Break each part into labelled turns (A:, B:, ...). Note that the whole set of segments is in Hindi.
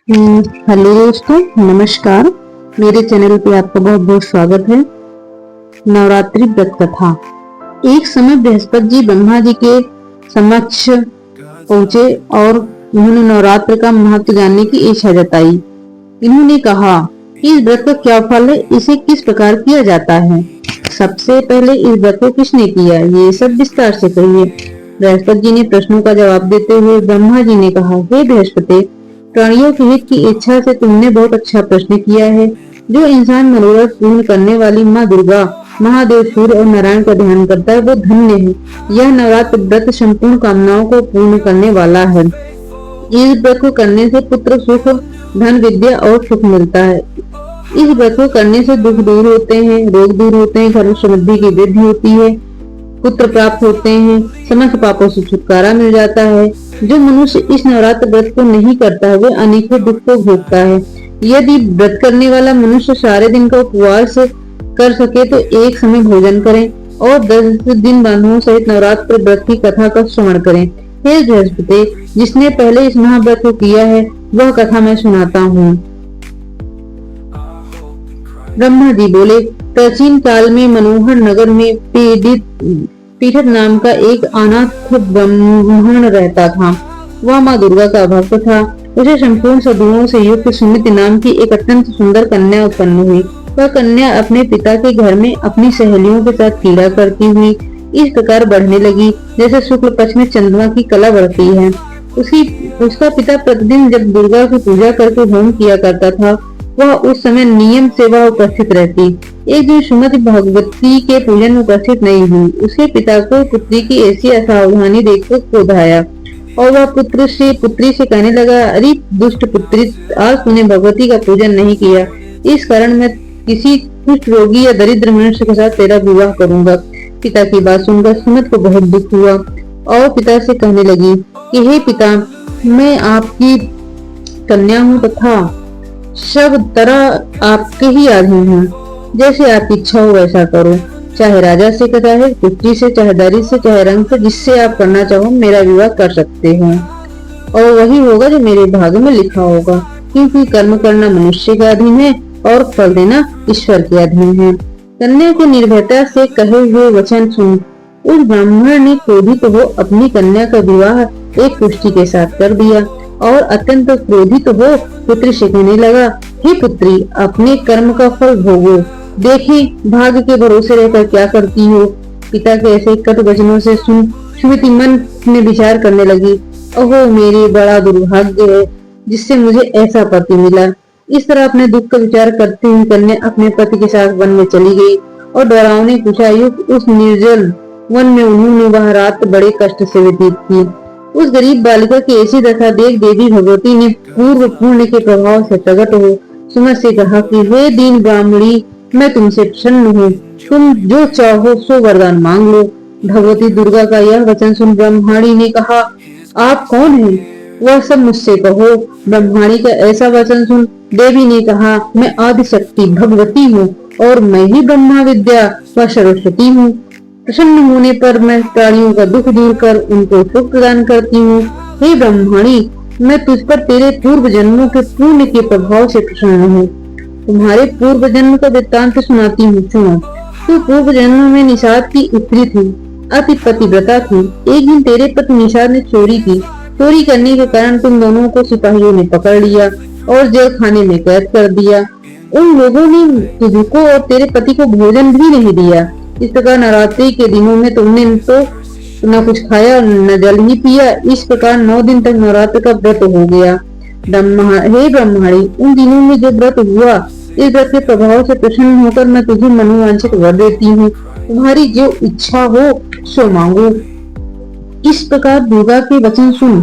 A: हेलो दोस्तों, नमस्कार। मेरे चैनल पे आपका बहुत बहुत स्वागत है। नवरात्रि व्रत कथा। एक समय बृहस्पति जी ब्रह्मा जी के समक्ष पहुंचे और उन्होंने नवरात्र का महत्व जानने की इच्छा जताई। इन्होंने कहा कि इस व्रत का क्या फल है, इसे किस प्रकार किया जाता है, सबसे पहले इस व्रत को किसने किया, ये सब विस्तार से कहिए। बृहस्पति जी ने प्रश्नों का जवाब देते हुए ब्रह्मा जी ने कहा, हे बृहस्पति, प्राणियों के हित की इच्छा से तुमने बहुत अच्छा प्रश्न किया है। जो इंसान मनोरथ पूर्ण करने वाली माँ दुर्गा, महादेव, सूर्य और नारायण का ध्यान करता है वो धन्य है। यह नवरात्र व्रत संपूर्ण कामनाओं को पूर्ण करने वाला है। इस व्रत को करने से पुत्र सुख, धन, विद्या और सुख मिलता है। इस व्रत को करने से दुख दूर होते हैं, रोग दूर होते हैं, घर में समृद्धि की वृद्धि होती है, पुत्र प्राप्त होते हैं, समस्त पापों से छुटकारा मिल जाता है। जो मनुष्य इस नवरात्र व्रत को नहीं करता है वह अनेकों दुख को भोगता है। यदि व्रत करने वाला मनुष्य सारे दिन का उपवास कर सके तो एक समय भोजन करें और 10 दिन बंधुओं सहित नवरात्र व्रत की कथा का श्रवण करें। हे बृहस्पति, जिसने पहले इस महाव्रत को किया है वह कथा मैं सुनाता हूँ। ब्रह्मा जी बोले, प्राचीन काल में मनोहर नगर में पीठत नाम का एक अनाथ ब्राह्मण रहता था। वह माँ दुर्गा का भक्त था। उसे संपूर्ण सद्गुणों से युक्त सुमिति नाम की एक अत्यंत सुंदर कन्या उत्पन्न हुई। वह कन्या अपने पिता के घर में अपनी सहेलियों के साथ क्रीड़ा करती हुई इस प्रकार बढ़ने लगी जैसे शुक्ल पक्ष में चंद्रमा की कला बढ़ती है। उसका पिता प्रतिदिन जब दुर्गा की पूजा करके होम किया करता था वह उस समय नियम से वह उपस्थित रहती। एक दिन सुमति भगवती के पूजन में उपस्थित नहीं हुई। उसके पिता को पुत्री की ऐसी असावधानी देखकर क्रोध आया और वह पुत्री से कहने लगा, अरे दुष्ट पुत्री, आज तूने भगवती का पूजन नहीं किया, इस कारण मैं किसी कुष्ठ रोगी या दरिद्र मनुष्य के साथ तेरा विवाह करूंगा। पिता की बात सुनकर सुमति को बहुत दुख हुआ और पिता से कहने लगी कि हे पिता, मैं आपकी कन्या हूँ तथा सब तरह आपके ही अधीन हूँ। जैसे आपकी इच्छा हो वैसा करो। चाहे राजा से कथा है, पुत्री से, चाहे दारी से, चाहे रंग से, जिससे आप करना चाहो मेरा विवाह कर सकते हो और वही होगा जो मेरे भाग्य में लिखा होगा, क्योंकि कर्म करना मनुष्य के अधीन है और फल देना ईश्वर के अधीन है। कन्या को निर्भयता से कहे हुए वचन सुन उस ब्राह्मण ने क्रोधित हो अपनी कन्या का विवाह एक कुष्ठी के साथ कर दिया और अत्यंत क्रोधित हो पुत्री से कहने लगा, हे पुत्री, अपने कर्म का फल भोगो। देखी भाग्य के भरोसे रहकर क्या करती हो। पिता के ऐसे कटु वचनों से सुन सुमति मन में विचार करने लगी, ओहो, मेरी बड़ा दुर्भाग्य है जिससे मुझे ऐसा पति मिला। इस तरह अपने दुख का विचार करते हुए कन्या अपने पति के साथ वन में चली गई और डरावने कुशायुक्त उस निर्जल वन में उन्होंने वह रात बड़े कष्ट से व्यतीत की। उस गरीब बालिका की ऐसी दशा देख देवी भगवती ने पूर्व पुण्य के प्रभाव से प्रकट हो सुमति से कहा कि हे दीन ब्राह्मणी, मैं तुमसे प्रसन्न हूँ, तुम जो चाहो सो वरदान मांग लो। भगवती दुर्गा का यह वचन सुन ब्रह्माणी ने कहा, आप कौन हैं? वह सब मुझसे कहो। ब्रह्माणी का ऐसा वचन सुन देवी ने कहा, मैं आदिशक्ति भगवती हूँ और मैं ही ब्रह्मा विद्या व सरस्वती हूँ। प्रसन्न होने पर मैं प्राणियों का दुख दूर कर उनको सुख प्रदान करती हूँ। हे ब्रह्मणी, मैं तुझ पर तेरे पूर्व जन्मों के पुण्य के प्रभाव से प्रसन्न हूँ। तुम्हारे पूर्व जन्म का वृत्तांत सुनाती हूँ, सुनो। तू पूर्व जन्म में निषाद की स्त्री थी, अति पतिव्रता थी। एक दिन तेरे पति निषाद ने चोरी की। चोरी करने के कारण तुम दोनों को सिपाहियों ने पकड़ लिया और जेल खाने में कैद कर दिया। उन लोगों ने तुझको और तेरे पति को भोजन भी नहीं दिया। इस प्रकार नवरात्रि के दिनों में तुमने तो न कुछ खाया न जल ही पिया। इस प्रकार 9 दिन तक नवरात्र का व्रत हो गया। हे ब्रह्माणी, उन दिनों में जो व्रत हुआ, इस व्रत के प्रभाव से प्रसन्न होकर मैं तुझे मनोवांछित वर देती हूँ। तुम्हारी जो इच्छा हो सो मांगो। इस प्रकार दुर्गा के वचन सुन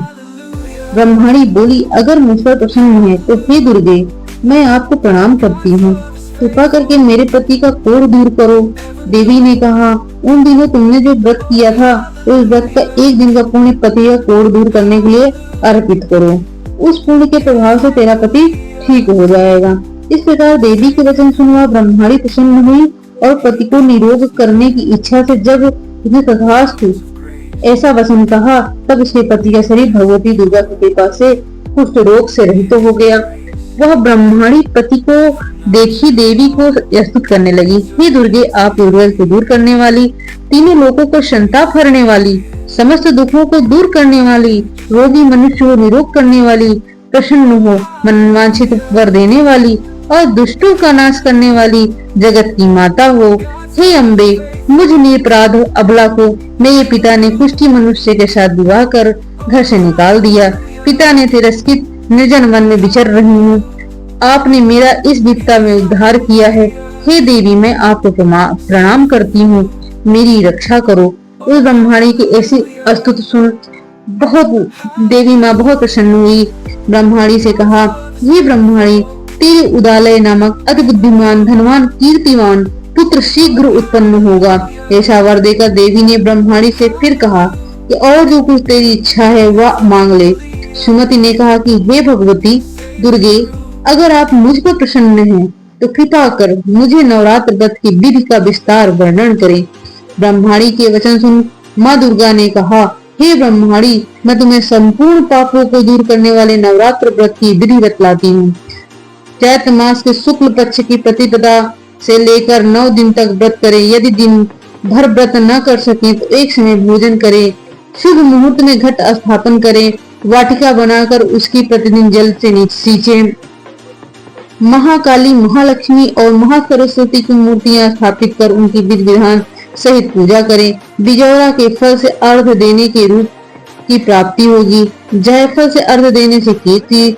A: ब्रह्माणी बोली, अगर मुझ पर प्रसन्न है तो हे दुर्गे, मैं आपको प्रणाम करती हूँ। कृपा करके मेरे पति का कोढ़ दूर करो। देवी ने कहा, उन दिनों तुमने जो व्रत किया था उस व्रत का एक दिन का पुण्य पति का कोढ़ दूर करने के लिए अर्पित करो। उस पुण्य के प्रभाव से तेरा पति ठीक हो जाएगा। इस प्रकार देवी के वचन सुनवा ब्रह्माणी प्रसन्न हुई और पति को निरोग करने की इच्छा से जब उसने तथास्तु ऐसा वचन कहा तब उसके पति का शरीर भगवती दुर्गा की कृपा से कुष्ठ रोग से रहित हो गया। वह ब्रह्माणी पति को देखी देवी को स्तुत करने लगी, हे दुर्गे, आप दुर्गत को दूर करने वाली, तीनों लोगों को संताप हरने वाली, समस्त दुखों को दूर करने वाली, रोगी मनुष्य को निरोग करने वाली, प्रसन्न हो मनवांछित वर देने वाली और दुष्टों का नाश करने वाली जगत की माता हो। हे अम्बे, मुझ निरपराध अबला को मेरे पिता ने कुष्ठी मनुष्य के साथ विवाह कर घर से निकाल दिया। पिता ने तिरस्कृत निर्जन वन में विचर रही हूँ। आपने मेरा इस विपदा में उद्धार किया है। हे देवी, मैं आपको प्रणाम करती हूँ, मेरी रक्षा करो। उस ब्रह्माणी की ऐसी स्तुति सुन देवी माँ बहुत प्रसन्न हुई। ब्रह्माणी से कहा, ये ब्रह्माणी, तेरे उदालय नामक अति बुद्धिमान, धनवान, कीर्तिवान पुत्र शीघ्र उत्पन्न होगा। ऐसा वर देकर देवी ने ब्रह्माणी से फिर कहा कि और जो कुछ तेरी इच्छा है वह मांग ले। सुमति ने कहा कि हे भगवती दुर्गे, अगर आप मुझ पर प्रसन्न हैं तो कृपा कर मुझे नवरात्र व्रत की विधि का विस्तार वर्णन करें। ब्रह्माणी के वचन सुन माँ दुर्गा ने कहा, हे ब्रह्माणी, मैं तुम्हें संपूर्ण पापों को दूर करने वाले नवरात्र व्रत की विधि बतलाती हूँ। चैत्र मास के शुक्ल पक्ष की प्रतिपदा से लेकर 9 दिन तक व्रत करें। यदि दिन भर व्रत न कर सके तो एक समय भोजन करें। शुभ मुहूर्त में घट स्थापन करें। वाटिका बनाकर उसकी प्रतिदिन जल से सींचें। महाकाली, महालक्ष्मी और महासरस्वती की मूर्तियां स्थापित कर उनकी विधि विधान सहित पूजा करें। बिजौरा के फल से अर्घ देने के रूप की प्राप्ति होगी। जायफल से अर्घ देने से कीर्ति,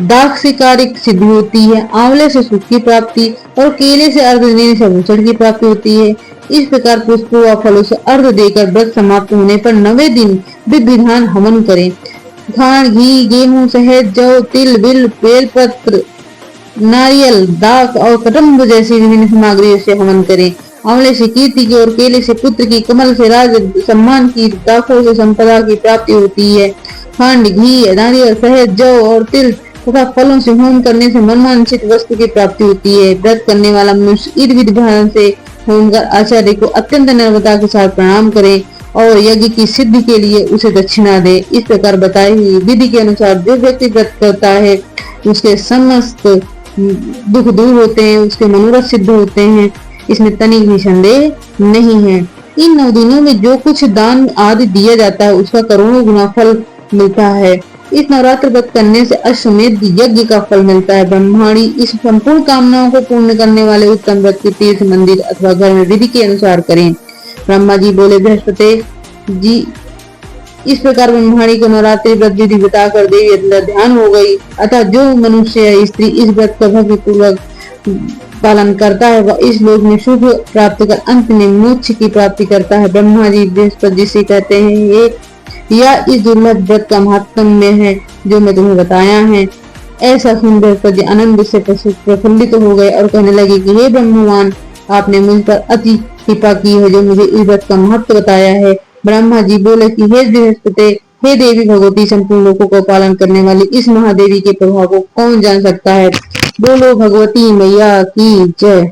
A: दाख से कार्य सिद्धि होती है, आंवले से सुख की प्राप्ति और केले से अर्घ देने से भूषण की प्राप्ति होती है। इस प्रकार पुष्पों व फलों से अर्घ देकर व्रत समाप्त होने पर 9वें दिन विधि विधान हवन करें। खांड, घी, गेहूं, शहद, जौ, तिल, बिल, बेलपत्र, नारियल, दाख और कदम्ब जैसी विभिन्न सामग्रियों से हवन करें। आंवले से कीर्ति की और केले से पुत्र की, कमल से राज सम्मान की, दाखों से संपदा की प्राप्ति होती है। खंड, घी, नारियल, शहद, जौ और तिल तथा फलों से होम करने से मनवांछित वस्तु की प्राप्ति होती है। व्रत करने वाला मनुष्य ईद विधि विधान से होम कर आचार्य को अत्यंत नम्रता के साथ प्रणाम करे और यज्ञ की सिद्धि के लिए उसे दक्षिणा दे। इस प्रकार बताई हुई विधि के अनुसार जो व्यक्ति व्रत करता है उसके समस्त दुख दूर होते हैं, उसके मनोरथ सिद्ध होते हैं, इसमें तनिक भी संदेह नहीं है। इन 9 दिनों में जो कुछ दान आदि दिया जाता है उसका करोड़ों गुना फल मिलता है। इस नवरात्र व्रत करने से अश्वमेध यज्ञ का फल मिलता है। ब्रह्माणी इस संपूर्ण कामनाओं को पूर्ण करने वाले उत्तम व्रत की तीर्थ, मंदिर अथवा घर में विधि के अनुसार करें। ब्रह्मा जी बोले, बृहस्पति जी, इस प्रकार ब्रह्माणी को नवरात्रि व्रत विधि बताकर देवी अंदर ध्यान हो गई। अतः जो मनुष्य या स्त्री इस व्रत का भक्ति पूर्वक पालन करता है वह इस लोक में सुख प्राप्त कर अंत में मोक्ष की प्राप्ति करता है। ब्रह्मा जी बृहस्पति जी से कहते हैं, ये या इस दुर्लभ व्रत का महत्व में है जो मैं तुम्हें बताया है। ऐसा सुन बृहस्पति आनंद से प्रफुल्लित हो गए और कहने लगे कि हे ब्रह्मवान, आपने मुझ पर अति कृपा की है जो मुझे इस व्रत का महत्व बताया है। ब्रह्मा जी बोले कि हे बृहस्पति, हे देवी भगवती, संपूर्ण लोगों को पालन करने वाली इस महादेवी के प्रभाव को कौन जान सकता है। बोलो भगवती मैया की जय।